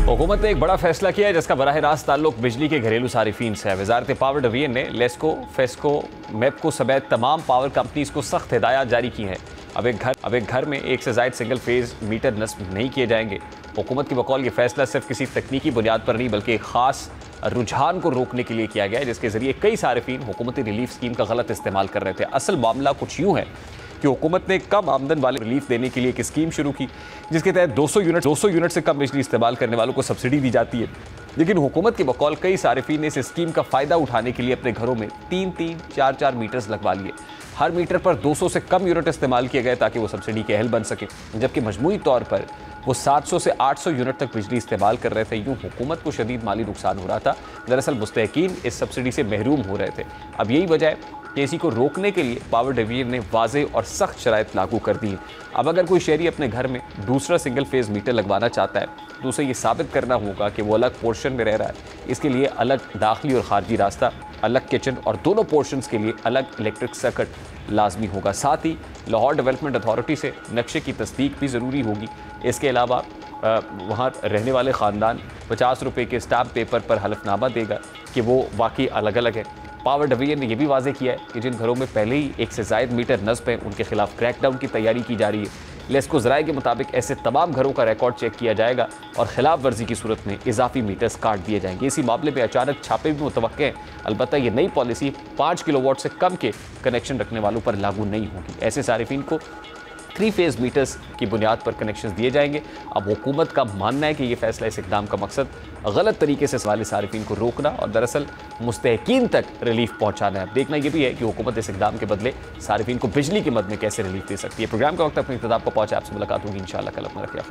हुकूमत ने एक बड़ा फैसला किया है जिसका बराह रास्त ताल्लुक बिजली के घरेलू सारिफीन से है। वजारत पावर डिवीजन ने लेस्को, फेस्को, मेपको समेत तमाम पावर कंपनीज को सख्त हिदायत जारी की हैं। अब एक घर में एक से ज़ायद सिंगल फेज मीटर नस्ब नहीं किए जाएंगे। हुकूमत की बकौल ये फैसला सिर्फ किसी तकनीकी बुनियाद पर नहीं बल्कि एक खास रुझान को रोकने के लिए किया गया है, जिसके जरिए कई सारिफीन हुकूमती रिलीफ स्कीम का गलत इस्तेमाल कर रहे थे। असल मामला कुछ यूँ है कि हुकूमत ने कम आमदन वाले रिलीफ देने के लिए एक स्कीम शुरू की जिसके तहत 200 यूनिट से कम बिजली इस्तेमाल करने वालों को सब्सिडी दी जाती है। लेकिन हुकूमत की बकौल कई सारिफीन ने इस स्कीम का फ़ायदा उठाने के लिए अपने घरों में 3-3, 4-4 मीटर्स लगवा लिए। हर मीटर पर 200 से कम यूनिट इस्तेमाल किए गए ताकि वो सब्सिडी के अहल बन सके, जबकि मजमूई तौर पर वो 700 से 800 यूनिट तक बिजली इस्तेमाल कर रहे थे। यूँ हुकूमत को शदीद माली नुकसान हो रहा था। दरअसल मुस्तहकीन इस सब्सिडी से महरूम हो रहे थे। अब यही वजह है कि इसी को रोकने के लिए पावर डिवीजन ने वाज़ेह और सख्त शराइत लागू कर दी हैं। अब अगर कोई शहरी अपने घर में दूसरा सिंगल फेज मीटर लगवाना चाहता है तो उसे ये साबित करना होगा कि वो अलग पोर्शन में रह रहा है। इसके लिए अलग दाखिली और खारजी रास्ता, अलग किचन और दोनों पोर्शंस के लिए अलग इलेक्ट्रिक सर्किट लाजमी होगा। साथ ही लाहौर डेवलपमेंट अथॉरिटी से नक्शे की तस्दीक भी ज़रूरी होगी। इसके अलावा वहाँ रहने वाले ख़ानदान 50 रुपये के स्टाम्प पेपर पर हलफनामा देगा कि वो वाकई अलग अलग है। पावर डिवीजन ने यह भी वाज़ेह किया है कि जिन घरों में पहले ही एक से ज़ायद मीटर नस्ब हैं उनके खिलाफ क्रैकडाउन की तैयारी की जा रही है। लेस्को ज़राए के मुताबिक ऐसे तमाम घरों का रिकॉर्ड चेक किया जाएगा और खिलाफ वर्जी की सूरत में इजाफी मीटर्स काट दिए जाएंगे। इसी मामले में अचानक छापे भी मुतवक्के हैं। अलबत्ता ये नई पॉलिसी 5 किलोवाट से कम के कनेक्शन रखने वालों पर लागू नहीं होगी। ऐसे सारिफीन को 3 फेज मीटर्स की बुनियाद पर कनेक्शन दिए जाएंगे। अब हुकूमत का मानना है कि यह फैसला, इस इकदाम का मकसद गलत तरीके से वाले सारिफीन को रोकना और दरअसल मुस्तहकीन तक रिलीफ पहुंचाना है। देखना यह भी है कि हुकूमत इस इकदाम के बदले सारिफीन को बिजली की मद में कैसे रिलीफ दे सकती है। प्रोग्राम का वक्त अपनी इख्तिताम को पहुंचा। आपसे मुलाकात होगी इंशाअल्लाह कल। अपना रखिए ख्याल।